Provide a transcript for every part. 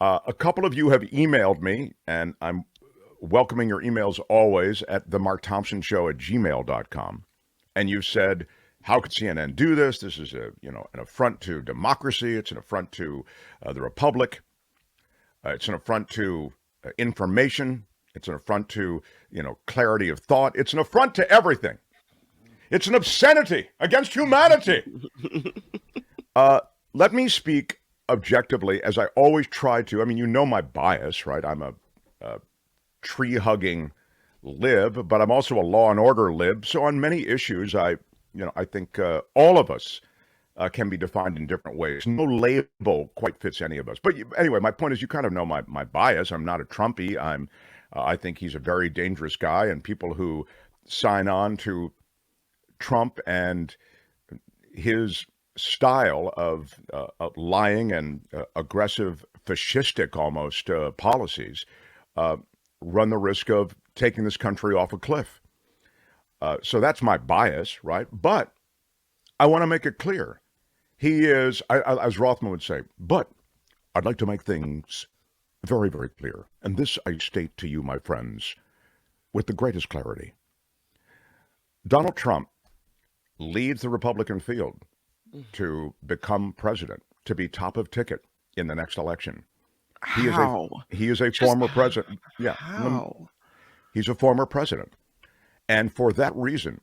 A couple of you have emailed me, and I'm welcoming your emails always at themarkthompsonshow@gmail.com. And you said, how could CNN do this? This is an affront to democracy. It's an affront to the republic. It's an affront to information. It's an affront to, clarity of thought. It's an affront to everything. It's an obscenity against humanity. Let me speak objectively, as I always try to. I mean, you know my bias, right? I'm a tree-hugging lib, but I'm also a law and order lib. So on many issues, I think all of us can be defined in different ways. No label quite fits any of us. But anyway, my point is, you kind of know my bias. I'm not a Trumpy. I think he's a very dangerous guy, and people who sign on to Trump and his style of lying and aggressive, fascistic almost policies run the risk of taking this country off a cliff. So that's my bias, right? But I want to make it clear. He is, as Rothman would say, but I'd like to make things very, very clear. And this I state to you, my friends, with the greatest clarity. Donald Trump leads the Republican field to become president, to be top of ticket in the next election. How? He is a former president. Yeah. How? He's a former president. And for that reason,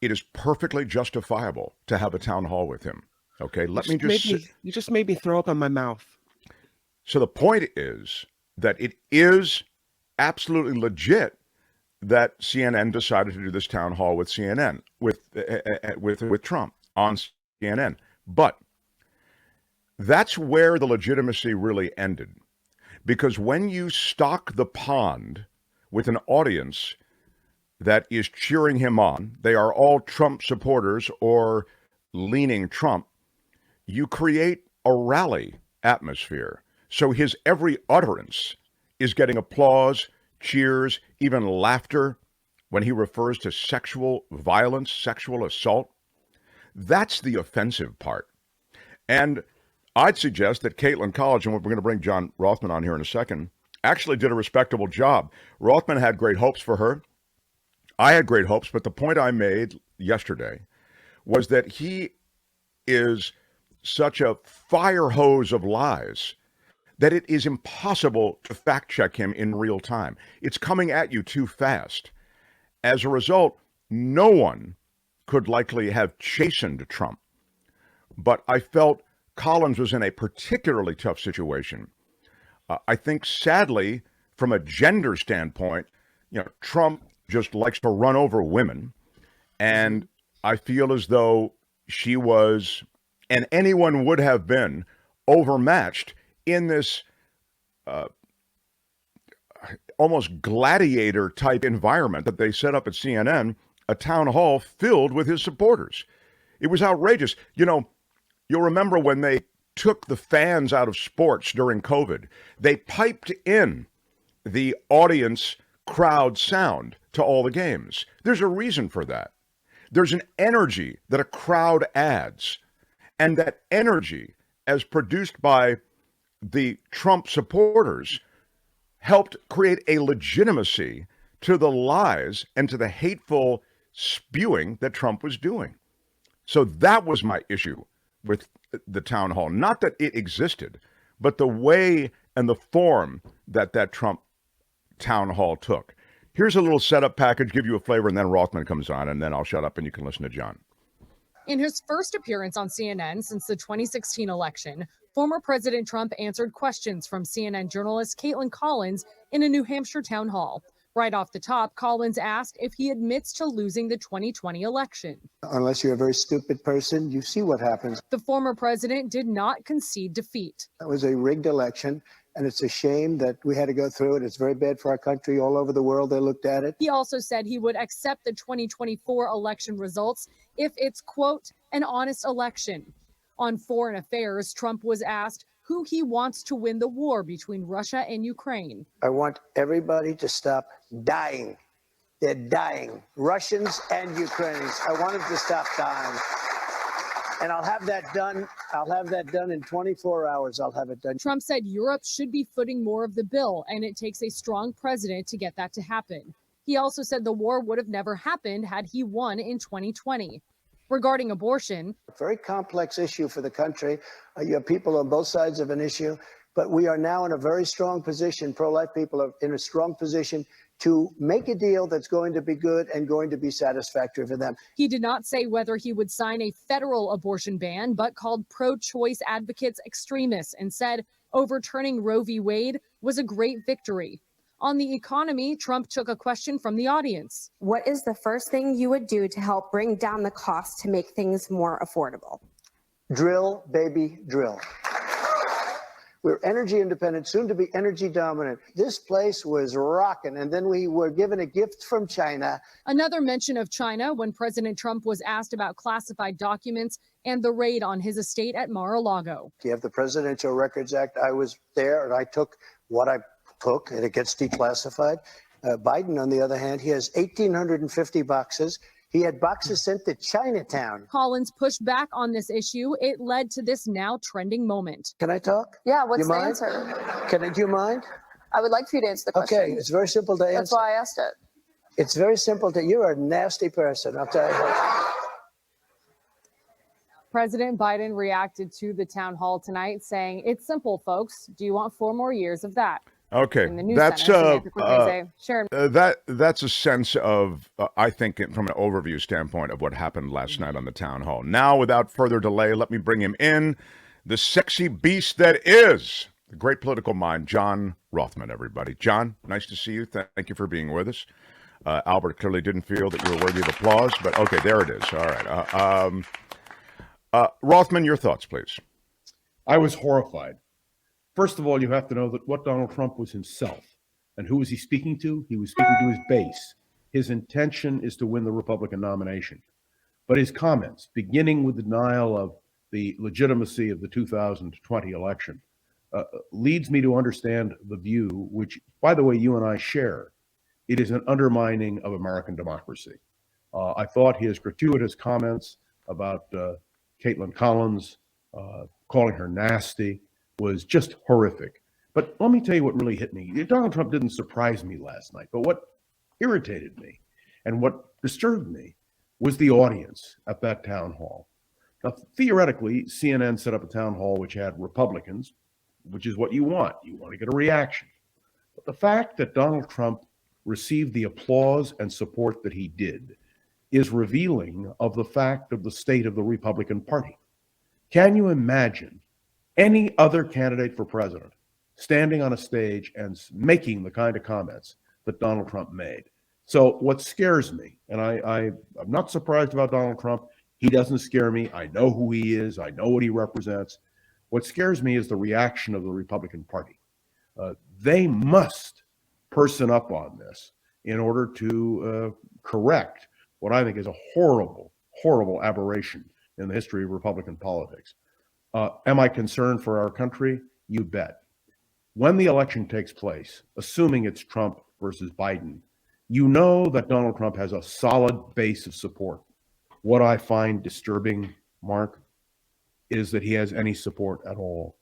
it is perfectly justifiable to have a town hall with him. Okay, You just made me throw up in my mouth. So the point is that it is absolutely legit that CNN decided to do this town hall with CNN, with Trump on CNN. But that's where the legitimacy really ended. Because when you stock the pond with an audience that is cheering him on, they are all Trump supporters or leaning Trump, you create a rally atmosphere. So his every utterance is getting applause, cheers, even laughter when he refers to sexual violence, sexual assault. That's the offensive part. And I'd suggest that Caitlin College, and we're going to bring John Rothman on here in a second, actually did a respectable job. Rothman had great hopes for her. I had great hopes, but the point I made yesterday was that he is such a fire hose of lies that it is impossible to fact check him in real time. It's coming at you too fast. As a result, no one could likely have chastened Trump. But I felt Collins was in a particularly tough situation. I think, sadly, from a gender standpoint, Trump just likes to run over women. And I feel as though she was, and anyone would have been, overmatched in this almost gladiator type environment that they set up at CNN, a town hall filled with his supporters. It was outrageous. You'll remember when they took the fans out of sports during COVID, they piped in the audience crowd sound to all the games. There's a reason for that. There's an energy that a crowd adds. And that energy, as produced by the Trump supporters, helped create a legitimacy to the lies and to the hateful spewing that Trump was doing. So that was my issue with the town hall. Not that it existed, but the way and the form that Trump town hall took. Here's a little setup package, give you a flavor, and then Rothman comes on, and then I'll shut up and you can listen to John. In his first appearance on CNN since the 2016 election, former President Trump answered questions from CNN journalist Caitlin Collins in a New Hampshire town hall. Right off the top, Collins asked if he admits to losing the 2020 election. Unless you're a very stupid person, you see what happens. The former president did not concede defeat. That was a rigged election, and it's a shame that we had to go through it. It's very bad for our country. All over the world, they looked at it. He also said he would accept the 2024 election results if it's, quote, an honest election. On foreign affairs, Trump was asked who he wants to win the war between Russia and Ukraine. I want everybody to stop dying. They're dying. Russians and Ukrainians. I want them to stop dying. And I'll have that done. I'll have that done in 24 hours. I'll have it done. Trump said Europe should be footing more of the bill, and it takes a strong president to get that to happen. He also said the war would have never happened had he won in 2020. Regarding abortion, Very complex issue for the country. You have people on both sides of an issue, but we are now in a very strong position. Pro-life people are in a strong position to make a deal that's going to be good and going to be satisfactory for them. he did not say whether he would sign a federal abortion ban, but called pro-choice advocates extremists and said overturning Roe v. Wade was a great victory. On the economy, Trump took a question from the audience. What is the first thing you would do to help bring down the cost to make things more affordable? Drill, baby, drill. We're energy independent, soon to be energy dominant. This place was rocking, and then we were given a gift from China. Another mention of China when President Trump was asked about classified documents and the raid on his estate at Mar-a-Lago. You have the Presidential Records Act. I was there, and I took what I took, and it gets declassified. Biden, on the other hand, he has 1,850 boxes. He had boxes sent to Chinatown. Collins pushed back on this issue. It led to this now trending moment. Can I talk? Yeah, what's You the mind? answer? Do you mind? I would like for you to answer the question. Okay, it's very simple to answer. That's why I asked it. It's very simple to. You're a nasty person, I'll tell you. President Biden reacted to the town hall tonight saying, "It's simple, folks. Do you want 4 more years of that?" Okay, In the news that's center, Samantha Cortese, Sharon. that's a sense of I think from an overview standpoint of what happened last night on the town hall. Now, without further delay, let me bring him in, the sexy beast that is the great political mind, John Rothman. Everybody, John, nice to see you. Thank you for being with us. Albert clearly didn't feel that you were worthy of applause, but okay, there it is. All right, Rothman, your thoughts, please. I was horrified. First of all, you have to know that what Donald Trump was himself. And who was he speaking to? He was speaking to his base. His intention is to win the Republican nomination. But his comments, beginning with the denial of the legitimacy of the 2020 election, leads me to understand the view, which, by the way, you and I share. It is an undermining of American democracy. I thought his gratuitous comments about Caitlin Collins, calling her nasty, was just horrific. But let me tell you what really hit me. Donald Trump didn't surprise me last night, but what irritated me and what disturbed me was the audience at that town hall. Now, theoretically, CNN set up a town hall which had Republicans, which is what you want. You want to get a reaction. But the fact that Donald Trump received the applause and support that he did is revealing of the fact of the state of the Republican Party. Can you imagine any other candidate for president standing on a stage and making the kind of comments that Donald Trump made? So what scares me, and I'm not surprised about Donald Trump. He doesn't scare me. I know who he is. I know what he represents. What scares me is the reaction of the Republican Party. They must person up on this in order to correct what I think is a horrible, horrible aberration in the history of Republican politics. Am I concerned for our country? You bet. When the election takes place, assuming it's Trump versus Biden, you know that Donald Trump has a solid base of support. What I find disturbing, Mark, is that he has any support at all.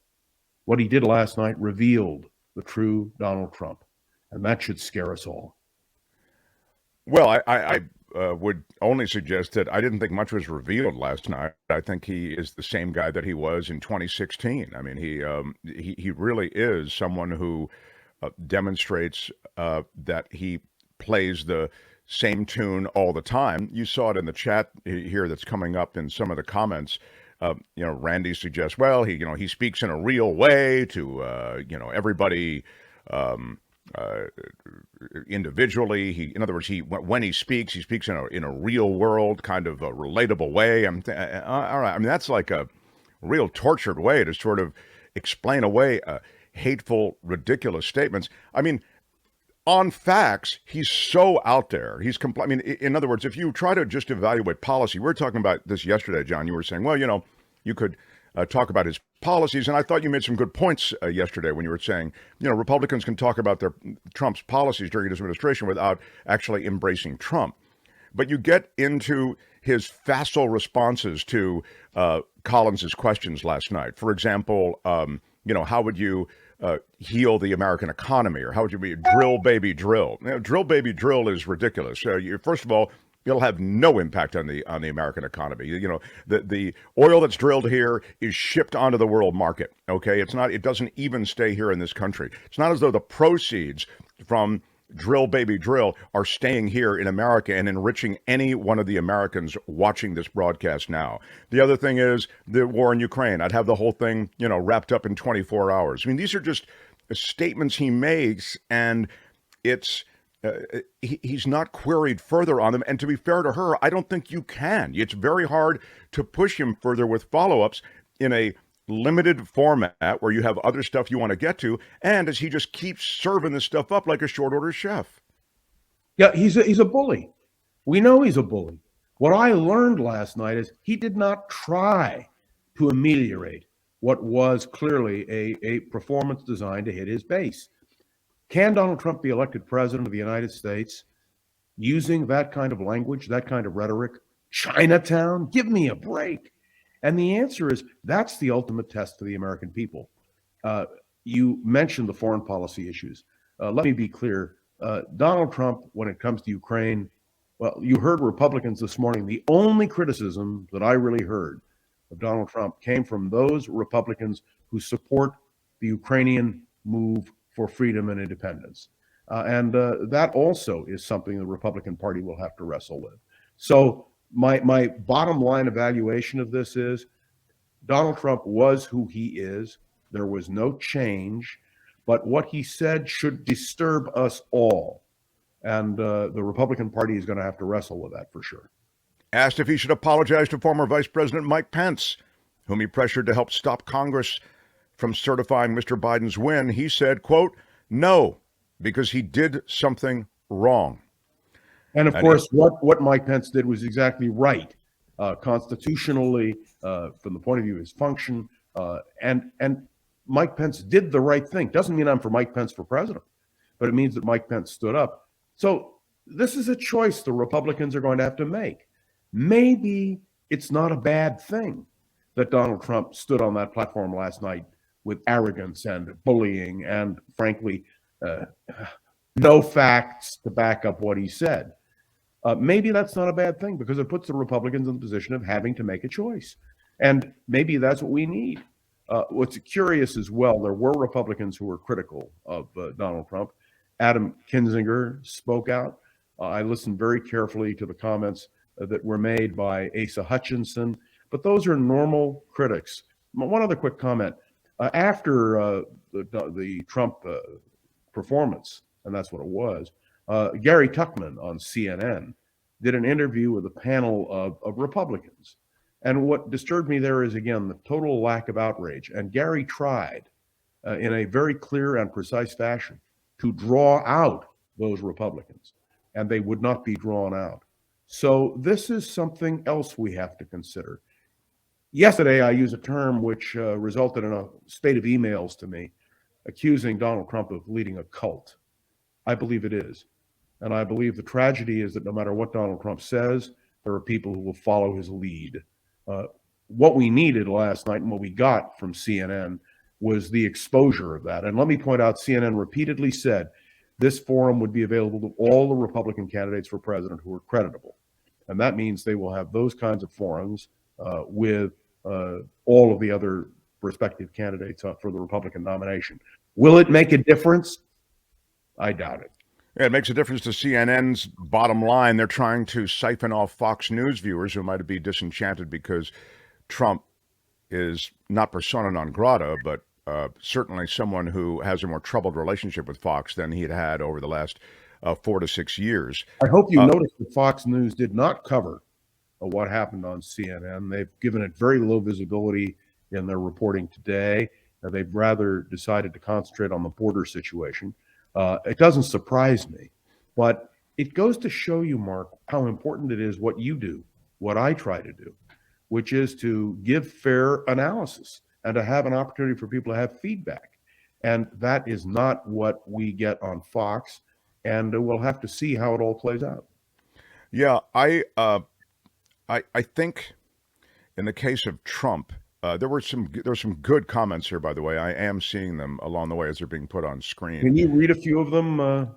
What he did last night revealed the true Donald Trump, and that should scare us all. Well, I would only suggest that I didn't think much was revealed last night. I think he is the same guy that he was in 2016. I mean, he really is someone who demonstrates that he plays the same tune all the time. You saw it in the chat here that's coming up in some of the comments. Randy suggests, well, he speaks in a real way to everybody. Individually, in other words, when he speaks in a real world kind of a relatable way. All right. I mean, that's like a real tortured way to sort of explain away hateful, ridiculous statements. I mean, on facts, he's so out there. I mean, in other words, if you try to just evaluate policy, we were talking about this yesterday, John. You were saying, well, you could talk about his policies, and I thought you made some good points yesterday when you were saying, Republicans can talk about Trump's policies during his administration without actually embracing Trump. But you get into his facile responses to Collins's questions last night. For example, how would you heal the American economy, or how would you be drill baby drill? Drill baby drill is ridiculous. First of all, it'll have no impact on the American economy. The oil that's drilled here is shipped onto the world market. Okay, it doesn't even stay here in this country. It's not as though the proceeds from drill baby drill are staying here in America and enriching any one of the Americans watching this broadcast now. The other thing is the war in Ukraine. I'd have the whole thing, wrapped up in 24 hours. I mean, these are just statements he makes, and it's he's not queried further on them. And to be fair to her, I don't think you can. It's very hard to push him further with follow-ups in a limited format where you have other stuff you want to get to, and as he just keeps serving this stuff up like a short order chef. Yeah, he's a bully. We know he's a bully. What I learned last night is he did not try to ameliorate what was clearly a performance designed to hit his base. Can Donald Trump be elected president of the United States using that kind of language, that kind of rhetoric? Chinatown? Give me a break. And the answer is that's the ultimate test for the American people. You mentioned the foreign policy issues. Let me be clear. Donald Trump, when it comes to Ukraine, well, you heard Republicans this morning. The only criticism that I really heard of Donald Trump came from those Republicans who support the Ukrainian move for freedom and independence. And that also is something the Republican Party will have to wrestle with. So my bottom line evaluation of this is Donald Trump was who he is. There was no change, but what he said should disturb us all. And the Republican Party is going to have to wrestle with that for sure. Asked if he should apologize to former Vice President Mike Pence, whom he pressured to help stop Congress from certifying Mr. Biden's win, he said, quote, no, because he did something wrong. And of course, what Mike Pence did was exactly right, constitutionally, from the point of view of his function. And Mike Pence did the right thing. Doesn't mean I'm for Mike Pence for president, but it means that Mike Pence stood up. So this is a choice the Republicans are going to have to make. Maybe it's not a bad thing that Donald Trump stood on that platform last night with arrogance and bullying and, frankly, no facts to back up what he said. Maybe that's not a bad thing because it puts the Republicans in the position of having to make a choice. And maybe that's what we need. What's curious as well, there were Republicans who were critical of Donald Trump. Adam Kinzinger spoke out. I listened very carefully to the comments that were made by Asa Hutchinson, but those are normal critics. One other quick comment. After the Trump performance, and that's what it was, Gary Tuchman on CNN did an interview with a panel of Republicans. And what disturbed me there is, again, the total lack of outrage. And Gary tried in a very clear and precise fashion to draw out those Republicans, and they would not be drawn out. So this is something else we have to consider. Yesterday, I used a term which resulted in a spate of emails to me accusing Donald Trump of leading a cult. I believe it is. And I believe the tragedy is that no matter what Donald Trump says, there are people who will follow his lead. What we needed last night and what we got from CNN was the exposure of that. And let me point out, CNN repeatedly said this forum would be available to all the Republican candidates for president who are creditable. And that means they will have those kinds of forums with all of the other prospective candidates for the Republican nomination. Will it make a difference? I doubt it. Yeah, it makes a difference to CNN's bottom line. They're trying to siphon off Fox News viewers who might be disenchanted because Trump is not persona non grata, but certainly someone who has a more troubled relationship with Fox than he had had over the last 4 to 6 years. I hope you noticed that Fox News did not cover what happened on CNN. They've given it very low visibility in their reporting today. They've rather decided to concentrate on the border situation. It doesn't surprise me, but it goes to show you, Mark, how important it is what you do, what I try to do, which is to give fair analysis and to have an opportunity for people to have feedback. And that is not what we get on Fox. And we'll have to see how it all plays out. Yeah, I think in the case of Trump, there were some good comments here, by the way. I am seeing them along the way as they're being put on screen. Can you read a few of them?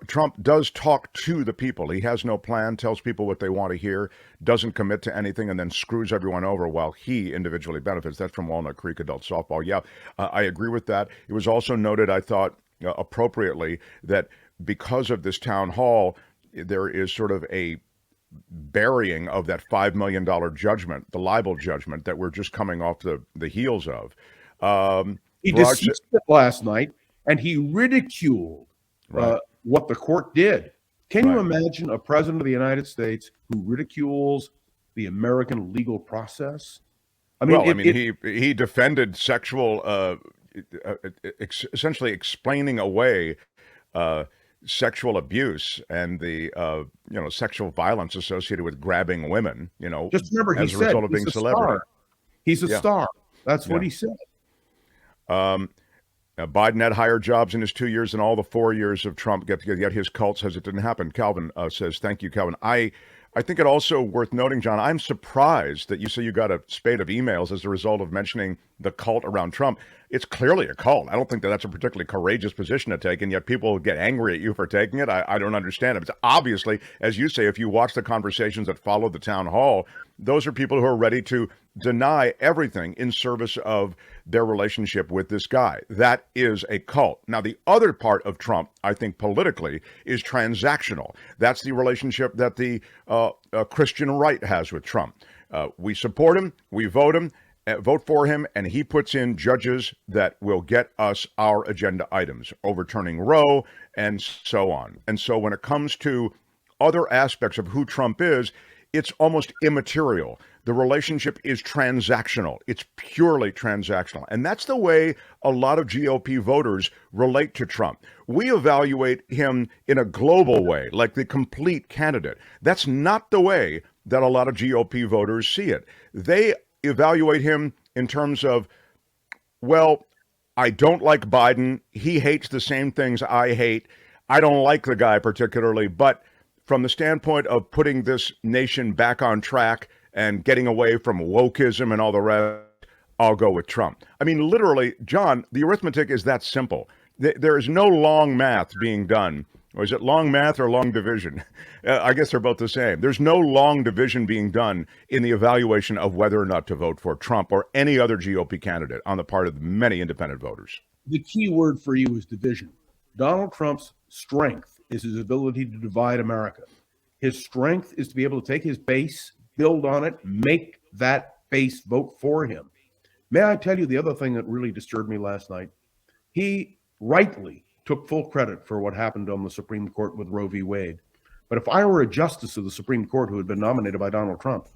Trump does talk to the people. He has no plan, tells people what they want to hear, doesn't commit to anything, and then screws everyone over while he individually benefits. That's from Walnut Creek Adult Softball. Yeah, I agree with that. It was also noted, I thought, appropriately, that because of this town hall, there is sort of a burying of that $5 million judgment, the libel judgment that we're just coming off the heels of. He dismissed it last night, and he ridiculed what the court did. Can you imagine a president of the United States who ridicules the American legal process? I mean, he defended sexual, essentially explaining away sexual abuse and the sexual violence associated with grabbing women. Just remember, as a result of being a celebrity. He's a star. That's what he said. Biden had higher jobs in his 2 years than all the 4 years of Trump. Yet his cult says it didn't happen. Calvin says, "Thank you, Calvin." I think it also worth noting, John, I'm surprised that you say you got a spate of emails as a result of mentioning the cult around Trump. It's clearly a cult. I don't think that's a particularly courageous position to take, and yet people get angry at you for taking it. I don't understand it. It's obviously, as you say, if you watch the conversations that followed the town hall, those are people who are ready to deny everything in service of their relationship with this guy. That is a cult. Now, the other part of Trump, I think politically, is transactional. That's the relationship that the Christian right has with Trump. We support him, we vote for him, and he puts in judges that will get us our agenda items, overturning Roe and so on. And so when it comes to other aspects of who Trump is, it's almost immaterial. The relationship is transactional. It's purely transactional. And that's the way a lot of GOP voters relate to Trump. We evaluate him in a global way, like the complete candidate. That's not the way that a lot of GOP voters see it. They evaluate him in terms of, well, I don't like Biden. He hates the same things I hate. I don't like the guy particularly, but from the standpoint of putting this nation back on track and getting away from wokeism and all the rest, I'll go with Trump. I mean, literally, John, the arithmetic is that simple. There is no long math being done. Or is it long math or long division? I guess they're both the same. There's no long division being done in the evaluation of whether or not to vote for Trump or any other GOP candidate on the part of many independent voters. The key word for you is division. Donald Trump's strength is his ability to divide America. His strength is to be able to take his base, build on it, make that base vote for him. May I tell you the other thing that really disturbed me last night? He rightly took full credit for what happened on the Supreme Court with Roe v. Wade. But if I were a justice of the Supreme Court who had been nominated by Donald Trump,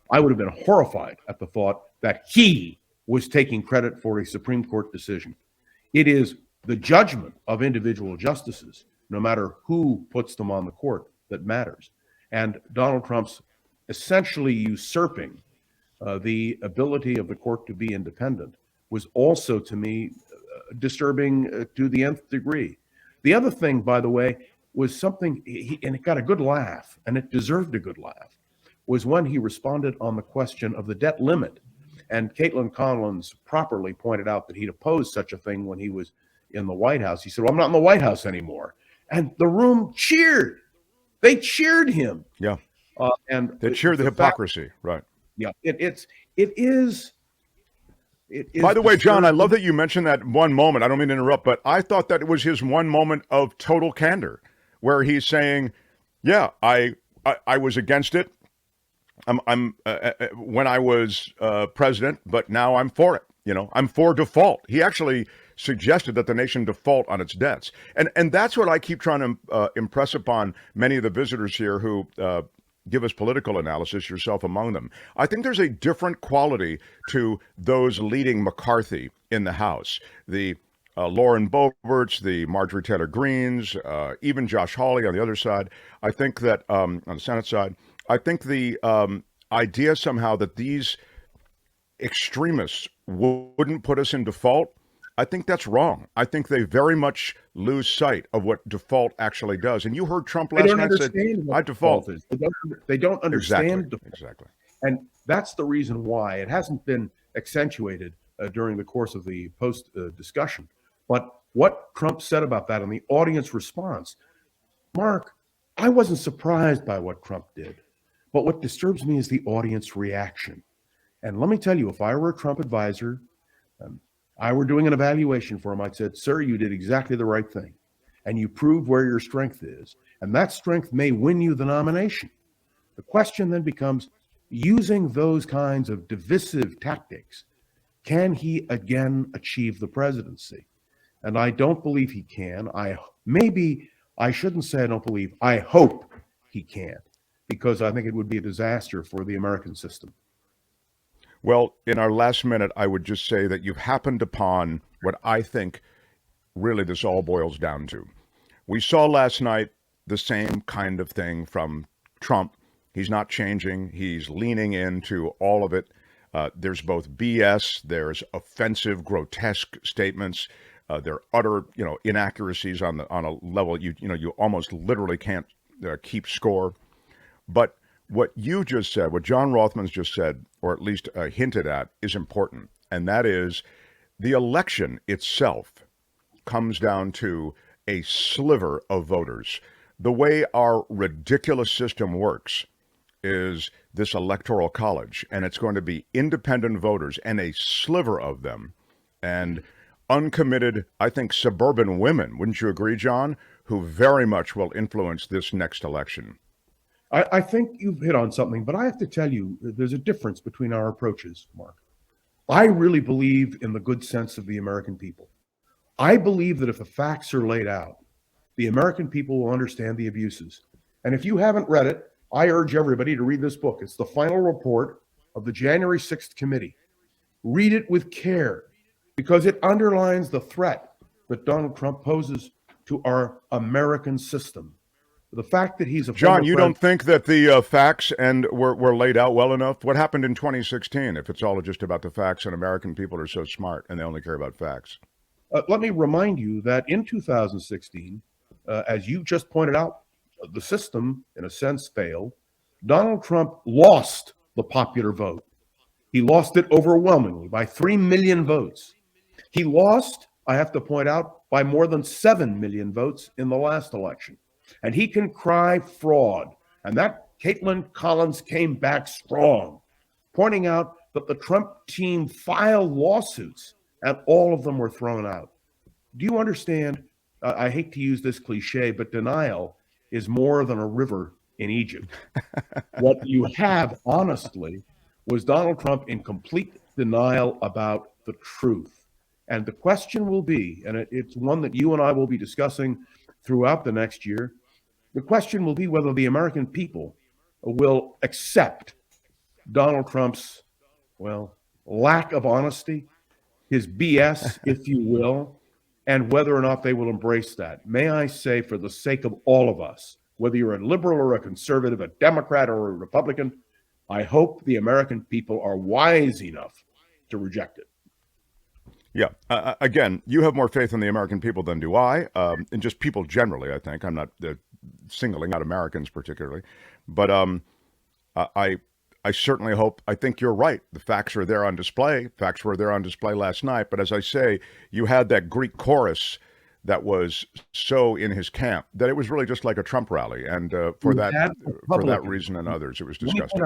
I would have been horrified at the thought that he was taking credit for a Supreme Court decision. It is the judgment of individual justices, no matter who puts them on the court, that matters. And Donald Trump's essentially usurping the ability of the court to be independent was also, to me, disturbing to the nth degree. The other thing, by the way, was something, and it got a good laugh, and it deserved a good laugh, was when he responded on the question of the debt limit. And Caitlin Collins properly pointed out that he'd opposed such a thing when he was in the White House. He said, well, I'm not in the White House anymore. And the room cheered. They cheered him. Yeah. And they cheered the hypocrisy. Right. Yeah. It is. By the way, John, I love that you mentioned that one moment. I don't mean to interrupt, but I thought that it was his one moment of total candor where he's saying, yeah, I was against it. I'm when I was president, but now I'm for it. You know, I'm for default. He actually suggested that the nation default on its debts. And that's what I keep trying to impress upon many of the visitors here who give us political analysis, yourself among them. I think there's a different quality to those leading McCarthy in the House. The Lauren Boeberts, the Marjorie Taylor Greens, even Josh Hawley on the other side. I think that on the Senate side, I think the idea somehow that these extremists wouldn't put us in default I think that's wrong. I think they very much lose sight of what default actually does. And you heard Trump They last don't night said, understand "I what default." default is. They don't understand default. Exactly. And that's the reason why it hasn't been accentuated during the course of the post discussion. But what Trump said about that and the audience response, Mark, I wasn't surprised by what Trump did. But what disturbs me is the audience reaction. And let me tell you, if I were a Trump advisor, I were doing an evaluation for him, I'd said, sir, you did exactly the right thing. And you proved where your strength is. And that strength may win you the nomination. The question then becomes, using those kinds of divisive tactics, can he again achieve the presidency? And I don't believe he can. I shouldn't say I don't believe, I hope he can, because I think it would be a disaster for the American system. Well, in our last minute, I would just say that you've happened upon what I think really this all boils down to. We saw last night the same kind of thing from Trump. He's not changing. He's leaning into all of it. There's both BS, there's offensive, grotesque statements. There are utter, inaccuracies on a level you almost literally can't keep score. But what you just said, what John Rothman's just said, or at least hinted at, is important. And that is the election itself comes down to a sliver of voters. The way our ridiculous system works is this electoral college, and it's going to be independent voters and a sliver of them, and uncommitted, I think, suburban women, wouldn't you agree, John, who very much will influence this next election. I think you've hit on something, but I have to tell you, there's a difference between our approaches, Mark. I really believe in the good sense of the American people. I believe that if the facts are laid out, the American people will understand the abuses. And if you haven't read it, I urge everybody to read this book. It's the final report of the January 6th committee. Read it with care, because it underlines the threat that Donald Trump poses to our American system. The fact that he's a John, you don't think that the facts were laid out well enough? What happened in 2016 if it's all just about the facts and American people are so smart and they only care about facts? Let me remind you that in 2016, as you just pointed out, the system, in a sense, failed. Donald Trump lost the popular vote. He lost it overwhelmingly by 3 million votes. He lost, I have to point out, by more than 7 million votes in the last election. And he can cry fraud. And that Caitlin Collins came back strong, pointing out that the Trump team filed lawsuits and all of them were thrown out. Do you understand? I hate to use this cliche, but denial is more than a river in Egypt. What you have, honestly, was Donald Trump in complete denial about the truth. And the question will be, and it's one that you and I will be discussing throughout the next year, the question will be whether the American people will accept Donald Trump's, lack of honesty, his BS, if you will, and whether or not they will embrace that. May I say, for the sake of all of us, whether you're a liberal or a conservative, a Democrat or a Republican, I hope the American people are wise enough to reject it. Yeah. Again, you have more faith in the American people than do I, and just people generally, I think. I'm not singling out Americans particularly. But I certainly hope, I think you're right. The facts are there on display. Facts were there on display last night. But as I say, you had that Greek chorus that was so in his camp that it was really just like a Trump rally. And for that reason and others, it was disgusting.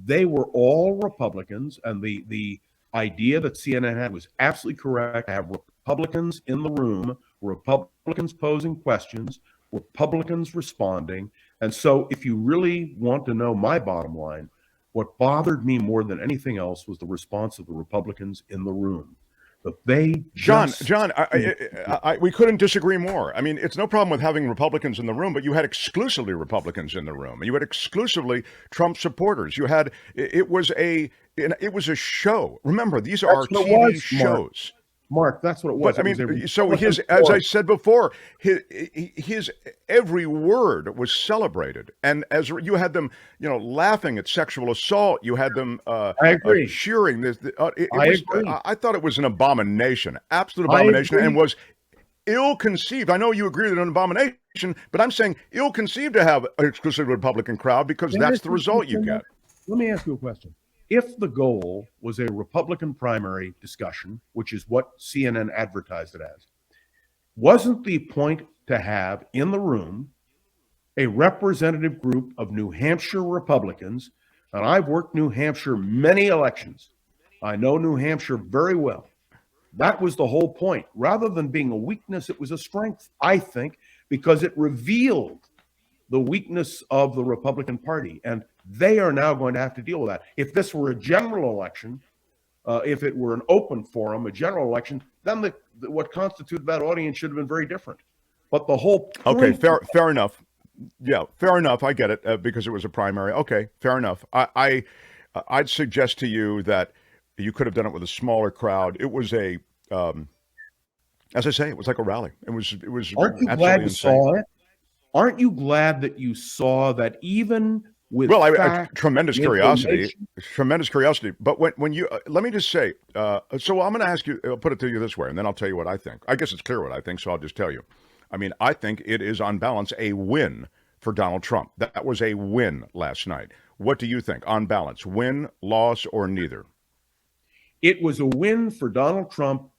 They were all Republicans, and the idea that CNN had was absolutely correct. To have Republicans in the room, Republicans posing questions, Republicans responding. And so if you really want to know my bottom line, what bothered me more than anything else was the response of the Republicans in the room. But they John, we couldn't disagree more. I mean, it's no problem with having Republicans in the room, but you had exclusively Republicans in the room. You had exclusively Trump supporters. You had it was a show. Remember, these are TV shows. Mark, that's what it was. But I It was a mean, so Republican as I force. said before, his every word was celebrated, and as you had them, laughing at sexual assault, you had them I agree. cheering. I agree. I thought it was an abomination, absolute I abomination, agree. and was ill-conceived. I know you agree that an abomination, but I'm saying ill-conceived to have an exclusive Republican crowd because that's the result you get. Let me ask you a question. If the goal was a Republican primary discussion, which is what CNN advertised it as, wasn't the point to have in the room a representative group of New Hampshire Republicans? And I've worked New Hampshire many elections. I know New Hampshire very well. That was the whole point. Rather than being a weakness, it was a strength, I think, because it revealed the weakness of the Republican Party. And they are now going to have to deal with that. If this were a general election, if it were an open forum, a general election, then what constituted that audience should have been very different. But the whole point— Okay, fair enough. Yeah, fair enough. I get it because it was a primary. Okay, fair enough. I'd suggest to you that you could have done it with a smaller crowd. It was as I say, it was like a rally. It was. Aren't you glad you saw it? Aren't you glad that you saw that even with tremendous curiosity. But when you let me just say, so I'm going to ask you, I'll put it to you this way, and then I'll tell you what I think. I guess it's clear what I think, so I'll just tell you. I mean, I think it is on balance a win for Donald Trump. That was a win last night. What do you think? On balance, win, loss, or neither? It was a win for Donald Trump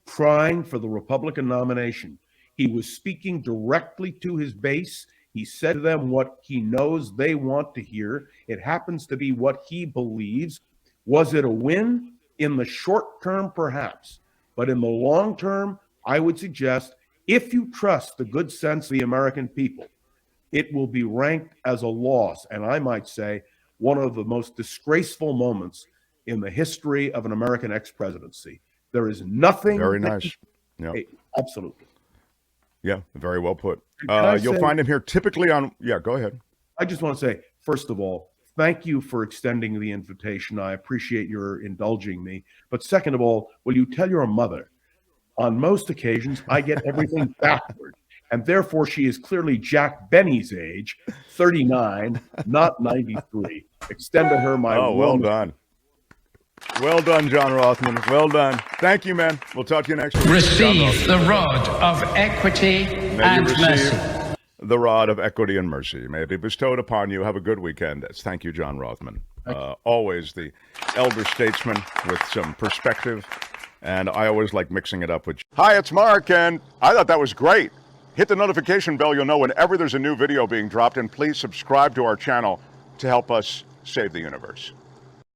trying for the Republican nomination. He was speaking directly to his base. He said to them what he knows they want to hear. It happens to be what he believes. Was it a win? In the short term, perhaps. But in the long term, I would suggest, if you trust the good sense of the American people, it will be ranked as a loss. And I might say one of the most disgraceful moments in the history of an American ex-presidency. There is nothing— Very nice. Yeah. Absolutely. Yeah, very well put. You'll You'll find him here typically on— yeah, go ahead. I just want to say, first of all, thank you for extending the invitation. I appreciate your indulging me. But second of all, will you tell your mother, on most occasions, I get everything backward. And therefore, she is clearly Jack Benny's age, 39, not 93. Extend to her my— well done. Well done, John Rothman. Well done. Thank you, man. We'll talk to you next week. Receive the rod of equity and mercy. The rod of equity and mercy may it be bestowed upon you. Have a good weekend. Thank you, John Rothman. Always the elder statesman with some perspective. And I always like mixing it up with— Hi, it's Mark, and I thought that was great. Hit the notification bell. You'll know whenever there's a new video being dropped, and please subscribe to our channel to help us save the universe.